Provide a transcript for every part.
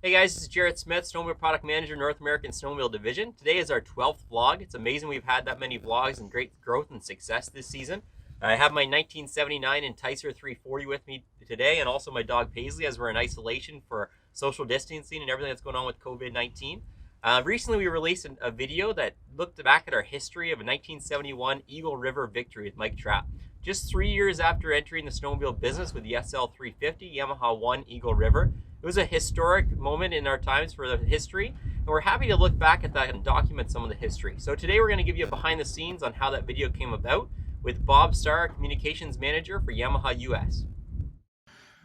Hey guys, this is Jaret Smith, Snowmobile Product Manager, North American Snowmobile Division. Today is our 12th vlog. It's amazing we've had that many vlogs and great growth and success this season. I have my 1979 Enticer 340 with me today, and also my dog Paisley, as we're in isolation for social distancing and everything that's going on with COVID-19. Recently we released a video that looked back at our history of a 1971 Eagle River victory with Mike Trapp. Just 3 years after entering the snowmobile business with the SL 350, Yamaha won Eagle River. It was a historic moment in our times for the history, and we're happy to look back at that and document some of the history. So today we're going to give you a behind the scenes on how that video came about with Bob Starr, Communications Manager for Yamaha U.S.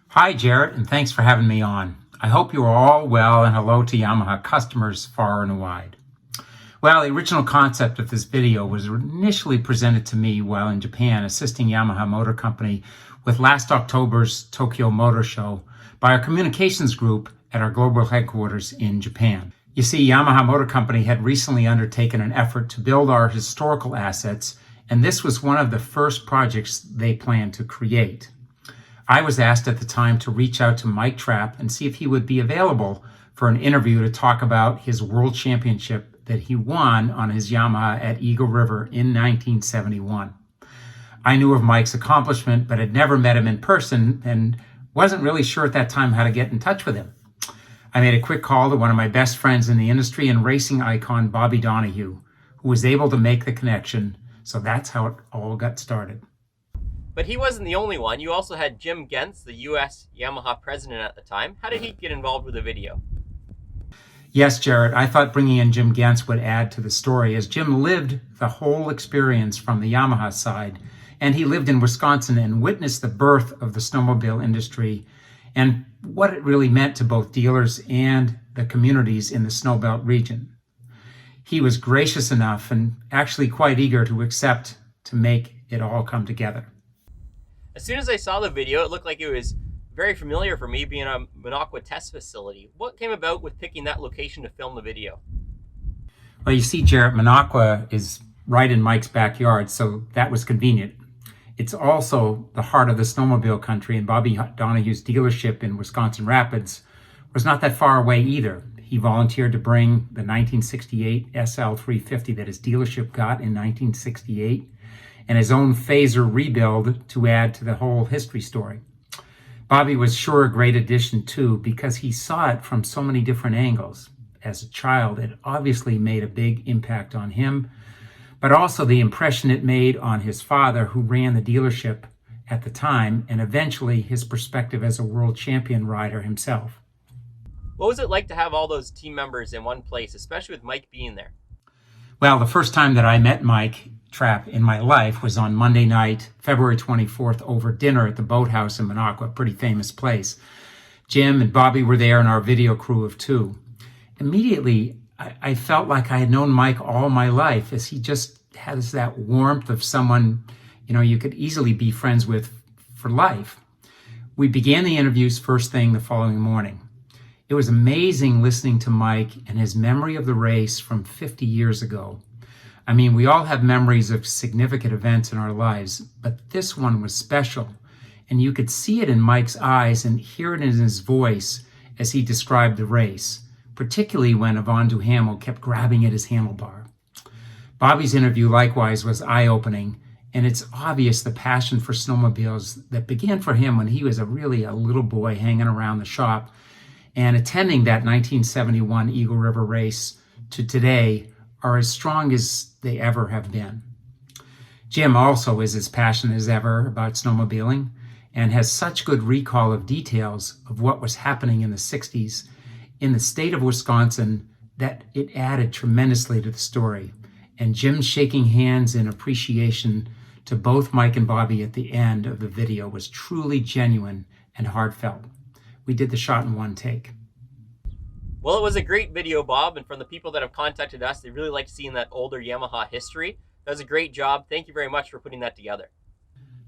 Hi Jaret, and thanks for having me on. I hope you are all well, and hello to Yamaha customers far and wide. Well, the original concept of this video was initially presented to me while in Japan assisting Yamaha Motor Company with last October's Tokyo Motor Show by our communications group at our global headquarters in Japan. You see, Yamaha Motor Company had recently undertaken an effort to build our historical assets, and this was one of the first projects they planned to create. I was asked at the time to reach out to Mike Trapp and see if he would be available for an interview to talk about his world championship that he won on his Yamaha at Eagle River in 1971. I knew of Mike's accomplishment, but had never met him in person and wasn't really sure at that time how to get in touch with him. I made a quick call to one of my best friends in the industry and racing icon, Bobby Donahue, who was able to make the connection. So that's how it all got started. But he wasn't the only one. You also had Jim Gentz, the U.S. Yamaha president at the time. How did he get involved with the video? Yes, Jaret, I thought bringing in Jim Gentz would add to the story, as Jim lived the whole experience from the Yamaha side, and he lived in Wisconsin and witnessed the birth of the snowmobile industry and what it really meant to both dealers and the communities in the Snowbelt region. He was gracious enough and actually quite eager to accept to make it all come together. As soon as I saw the video, it looked like it was very familiar for me, being a Minocqua test facility. What came about with picking that location to film the video? Well, you see, Jaret, Minocqua is right in Mike's backyard, so that was convenient. It's also the heart of the snowmobile country, and Bobby Donahue's dealership in Wisconsin Rapids was not that far away either. He volunteered to bring the 1968 SL 350 that his dealership got in 1968 and his own phaser rebuild to add to the whole history story. Bobby was sure a great addition too, because he saw it from so many different angles. As a child, it obviously made a big impact on him, but also the impression it made on his father, who ran the dealership at the time, and eventually his perspective as a world champion rider himself. What was it like to have all those team members in one place, especially with Mike being there? Well, the first time that I met Mike Trapp in my life was on Monday night, February 24th, over dinner at the Boathouse in Minocqua, a pretty famous place. Jim and Bobby were there and our video crew of two. Immediately, I felt like I had known Mike all my life, as he just has that warmth of someone, you could easily be friends with for life. We began the interviews first thing the following morning. It was amazing listening to Mike and his memory of the race from 50 years ago. I mean, we all have memories of significant events in our lives, but this one was special. And you could see it in Mike's eyes and hear it in his voice as he described the race, particularly when Yvonne Duhamel kept grabbing at his handlebar. Bobby's interview likewise was eye-opening, and it's obvious the passion for snowmobiles that began for him when he was really a little boy hanging around the shop and attending that 1971 Eagle River race to today are as strong as they ever have been. Jim also is as passionate as ever about snowmobiling and has such good recall of details of what was happening in the 60s in the state of Wisconsin that it added tremendously to the story. And Jim shaking hands in appreciation to both Mike and Bobby at the end of the video was truly genuine and heartfelt. We did the shot in one take. Well, it was a great video, Bob, and from the people that have contacted us, they really liked seeing that older Yamaha history. That was a great job. Thank you very much for putting that together.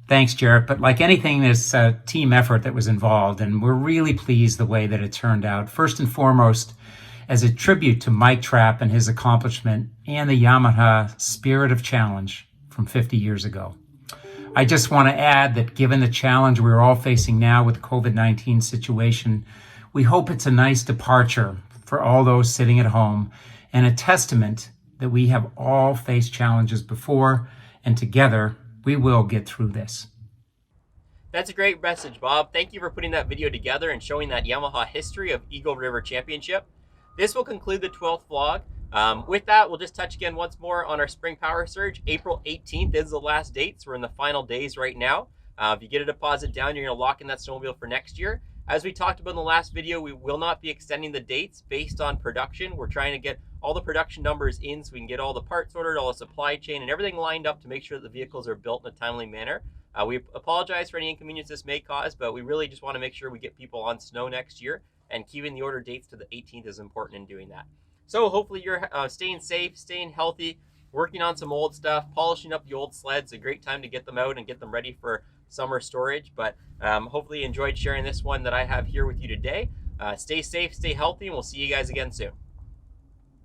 Thanks, Jaret. But like anything, there's a team effort that was involved, and we're really pleased the way that it turned out. First and foremost, as a tribute to Mike Trapp and his accomplishment and the Yamaha spirit of challenge from 50 years ago. I just want to add that given the challenge we're all facing now with the COVID-19 situation, We hope it's a nice departure for all those sitting at home and a testament that we have all faced challenges before, and together we will get through this. That's a great message, Bob. Thank you for putting that video together and showing that Yamaha history of Eagle River Championship. This will conclude the 12th vlog. With that, we'll just touch again once more on our Spring Power Surge. April 18th is the last date, so we're in the final days right now. If you get a deposit down, you're going to lock in that snowmobile for next year. As we talked about in the last video, we will not be extending the dates based on production. We're trying to get all the production numbers in so we can get all the parts ordered, all the supply chain, and everything lined up to make sure that the vehicles are built in a timely manner. We apologize for any inconvenience this may cause, but we really just want to make sure we get people on snow next year, and keeping the order dates to the 18th is important in doing that. So hopefully you're staying safe, staying healthy, working on some old stuff, polishing up the old sleds. A great time to get them out and get them ready for summer storage. But hopefully you enjoyed sharing this one that I have here with you today. Stay safe, stay healthy, and we'll see you guys again soon.